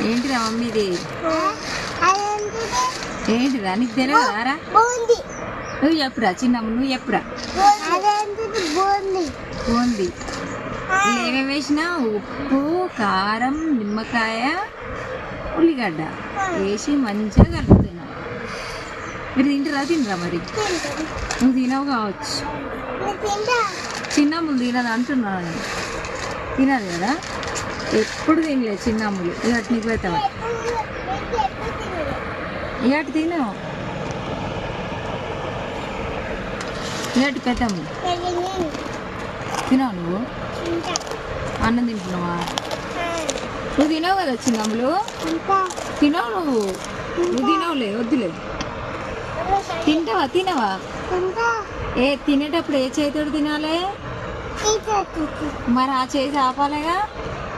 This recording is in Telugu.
ఏంటిరా మమ్మీది? ఏంటిరా నీకు తెలియదారా? నువ్వు చెప్పురా చిన్నమ్మ, నువ్వు చెప్పురా. బూంది ఏమేమి వేసినా? ఉప్పు, కారం, నిమ్మకాయ, ఉల్లిగడ్డ వేసి మంచిగా కలుపుతున్నా. మీరు తినరా? మరి నువ్వు తినవు కావచ్చు. చిన్నమ్ములు తినదు అంటున్నాను. తినదు కదా, ఎప్పుడు తినలేదు చిన్నమ్ములు. ఇకటి నీకు పెడతావా? ఇకటి తినవు. ఇకటి పెద్దమ్ము తినవు. నువ్వు అన్నం తింటున్నావా? నువ్వు తినవు కదా చిన్నమ్ములు. తినవు నువ్వు తినవులే, వద్దులే. తినవా? తినేటప్పుడు ఏ చేతితో తినాలి? మరి ఆ చేసి ఆపాలేగా.